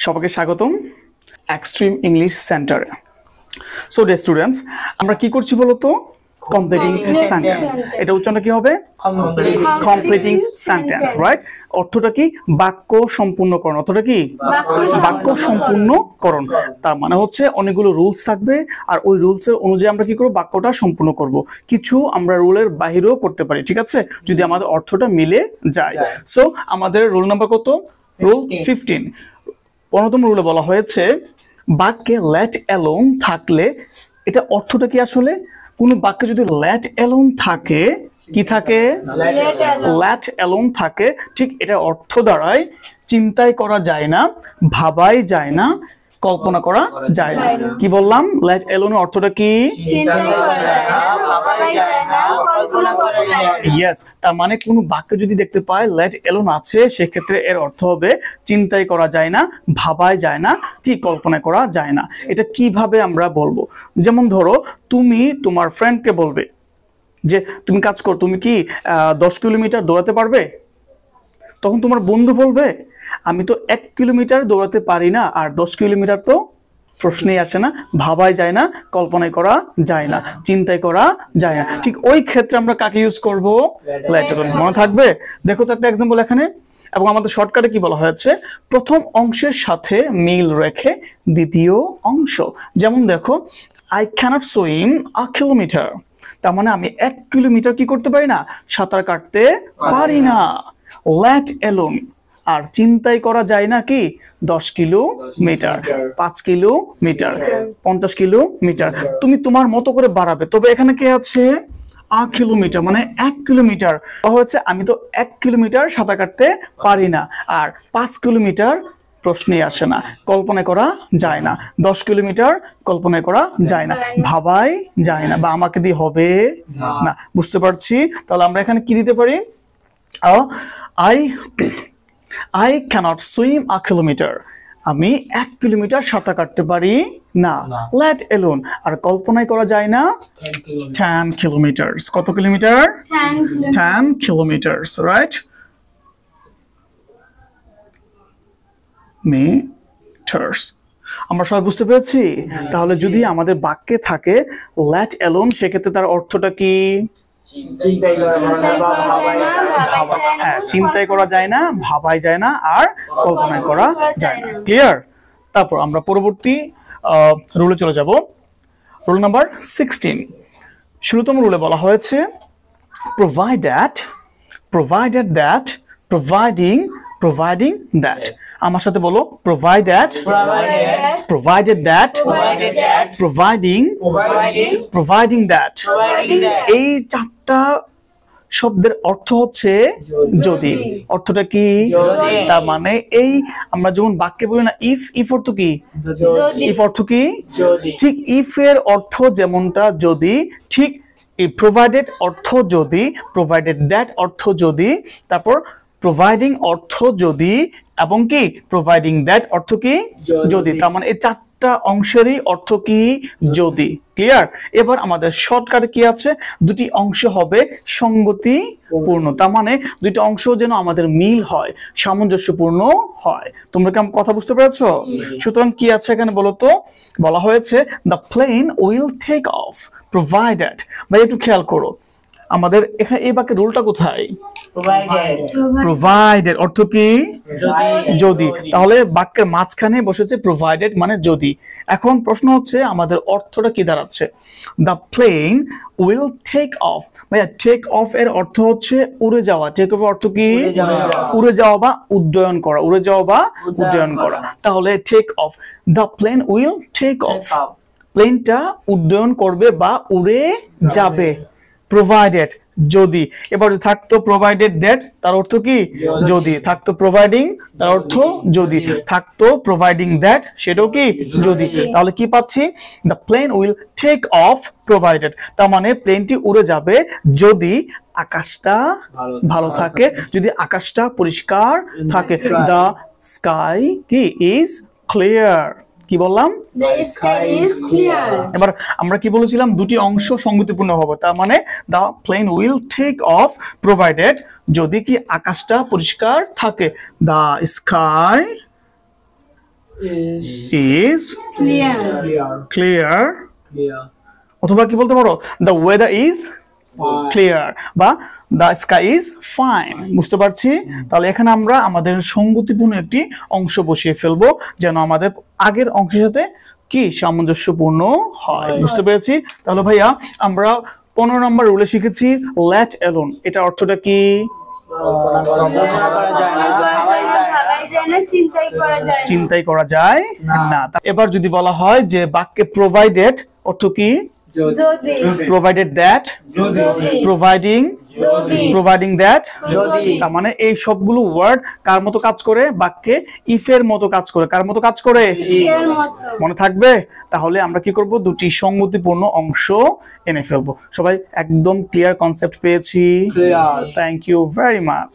সবাইকে স্বাগতম extreme English সেন্টারে। সো ডিয়ার স্টুডেন্টস, আমরা কি করছি বলতো? Completing sentence. এটা উচ্চারণটা কি হবে? Completing sentence, right? অর্থটা কি? বাক্য সম্পূর্ণকরণ। অর্থটা কি? বাক্য সম্পূর্ণকরণ। তার মানে হচ্ছে অনেকগুলো রুলস থাকবে, আর ওই রুলসের অনুযায়ী আমরা কি করব? বাক্যটা সম্পূর্ণ করব। কিছু আমরা রুলের বাহিরেও করতে পারি, ঠিক আছে, যদি আমাদের অর্থটা মিলে যায়। সো আমাদের রুল নাম্বার কত? রুল 15। 15তম রুলে বলা হয়েছে বাক্যে লেট অ্যালোন থাকলে, এটা অর্থটা কি আসলে? কোন বাক্যে যদি লেট অ্যালোন থাকে, কি থাকে? লেট অ্যালোন থাকে, ঠিক এটা অর্থ দাঁড়ায় চিন্তাই করা যায় না, ভাবাই যায় না, কল্পনা করা যায় না। কি বললাম? লেট অ্যালোনের অর্থটা কি? ইয়েস, তার মানে কোন বাক্যে যদি দেখতে পায় লেট অ্যালোন আছে, সেক্ষেত্রে এর অর্থ হবে চিন্তাই করা যায় না, ভাবাই যায় না, কি কল্পনা করা যায় না। এটা কিভাবে আমরা বলবো? যেমন ধরো, তুমি তোমার ফ্রেন্ডকে বলবে যে তুমি কাজ কর, তুমি কি 10 কিলোমিটার দৌড়াতে পারবে? তখন তোমার বন্ধু বলবে আমি তো 1 কিলোমিটার দৌড়াতে পারি না, আর 10 কিলোমিটার তো প্রশ্নেই আসে না, ভাবাই যায় না, কল্পনাই করা যায় না, চিন্তাই করা যায় না। ঠিক ওই ক্ষেত্রে আমরা কাকে ইউজ করব? Let alone. মনে থাকবে? দেখো তো একটা এক্সাম্পল এখানে, এবং আমাদের শর্টকাটে কি বলা হয়েছে? প্রথম অংশের সাথে মিল রেখে দ্বিতীয় অংশ। যেমন দেখো, I cannot swim a kilometre, তার মানে আমি 1 কিলোমিটার কি করতে পারি না? সাঁতার কাটতে পারি না। লেট অ্যালোন, আর চিন্তাই করা যায় না কি? 10 কিলোমিটার, 5 কিলোমিটার, 50 কিলোমিটার। তুমি তোমার মতো করে বাড়াবে। তবে এখানে কে আছে? আ কিলোমিটার, মানে 1 কিলোমিটার হচ্ছে আমি তো 1 কিলোমিটার সাঁতার কাটতে পারি না, আর 5 কিলোমিটার প্রশ্নই আসে না, কল্পনা করা যায় না, 10 কিলোমিটার কল্পনা করা যায় না, ভাবাই যায় না, বা আমাকে দিয়ে হবে না। বুঝতে পারছি? তাহলে আমরা এখানে কি দিতে পারি? I cannot swim a kilometer, আমি 1 কিলোমিটার সাঁতার কাটতে পারি না। লেট অ্যালোন, আর কল্পনাই করা যায় না 10 কিলোমিটার। কত কিলোমিটার? 10 kilometre, right? মিটার্স। আমরা সবাই বুঝতে পেরেছি? তাহলে যদি আমাদের বাক্যে থাকে লেট অ্যালোন, সেক্ষেত্রে তার অর্থটা কি? হ্যাঁ, চিন্তাই করা যায় না, ভাবাই যায় না, আর কল্পনা করা যায় না। ক্লিয়ার? তারপর আমরা পরবর্তী রুলে চলে যাব। Rule number 16। 16তম রুলে বলা হয়েছে provided that providing that। আমার সাথে বলো, provided that providing that। এই চারটা শব্দের অর্থ হচ্ছে যদি। অর্থটা কি? তার মানে এই আমরা যখন বাক্যে বলি না ইফ অর্থ কি? ইফ অর্থ কি? ঠিক ইফ এর অর্থ যেমনটা যদি, ঠিক এই প্রোভাইডেড অর্থ যদি, প্রোভাইডেড দ্যাট অর্থ যদি, তারপর প্রোভাইডিং অর্থ যদি, এবং কি প্রোভাইডিং দ্যাট অর্থ কি? যদি। তার মানে এই চারটা অংশেরই অর্থ কি? যদি। ক্লিয়ার? এবার আমাদের শর্টকাটে কি আছে? দুটি অংশ হবে সঙ্গতিপূর্ণ, তার মানে দুইটা অংশ যেন আমাদের মিল হয়, সামঞ্জস্যপূর্ণ হয়। তোমরা কি আমার কথা বুঝতে পেরেছো? সুতরাং কি আছে এখানে বলো তো? বলা হয়েছে the plane will take off provided. ভাই একটু খেয়াল করো, আমাদের এখানে এই বাক্যের রুলটা কোথায়? প্রোভাইডেড অর্থ কি? যদি। তাহলে বাক্যের মাঝখানে বসেছে প্রোভাইডেড, মানে যদি। এখন প্রশ্ন হচ্ছে আমাদের অর্থটা কি দাঁড়াচ্ছে? The plane will take off. ভাইয়া টেক অফ এর অর্থ হচ্ছে উড়ে যাওয়া। টেক অফ অর্থ কি? উড়ে যাওয়া বা উড্ডয়ন করা, উড়ে যাওয়া বা উড্ডয়ন করা। তাহলে take off, the plane will take off, প্লেনটা উড্ডয়ন করবে বা উড়ে যাবে। প্রোভাইডেড যদি। এবার থাকতো প্রোভাইডেড দ্যাট, তার অর্থ কি? যদি। থাকতো প্রোভাইডিং, তার অর্থ যদি। থাকতো প্রোভাইডিং দ্যাট, সেটাও কি? যদি। তাহলে কি পাচ্ছি? The plane will take off provided, তার মানে প্লেনটি উড়ে যাবে যদি আকাশটা ভালো থাকে, যদি আকাশটা পরিষ্কার থাকে। দ্য স্কাই কি? Is clear. কি বললাম? এবার আমরা কি বলেছিলাম? দুটি অংশ সঙ্গতিপূর্ণ হবে, তার মানে the plane will take off provided যদি কি আকাশটা পরিষ্কার থাকে। দ্য স্কাই is clear অথবা কি বলতে পারো the weather is clear বা the sky is fine বুঝতে পারছি তাহলে এখানে আমরা আমাদের সঙ্গতিপূর্ণ একটি অংশ বসিয়ে ফেলবো যেন আমাদের আগের অংশের সাথে কি সামঞ্জস্যপূর্ণ হয় বুঝতে পেরেছি তাহলে ভাইয়া আমরা 15 নম্বর রুলে শিখেছি let alone এটা অর্থটা কি চিন্তাই করা যায় না এবার যদি বলা হয় যে বাক্যে প্রোভাইডেড অর্থ কি provided that providing that তার মানে এই সবগুলো ওয়ার্ড কার মতো কাজ করে বাক্যে ইফ এর মতো কাজ করে কার মতো কাজ করে মনে থাকবে তাহলে আমরা কি করব দুটি সঙ্গতিপূর্ণ অংশ এনে ফেলবো সবাই একদম ক্লিয়ার কনসেপ্ট পেয়েছি থ্যাংক ইউ ভেরি মাচ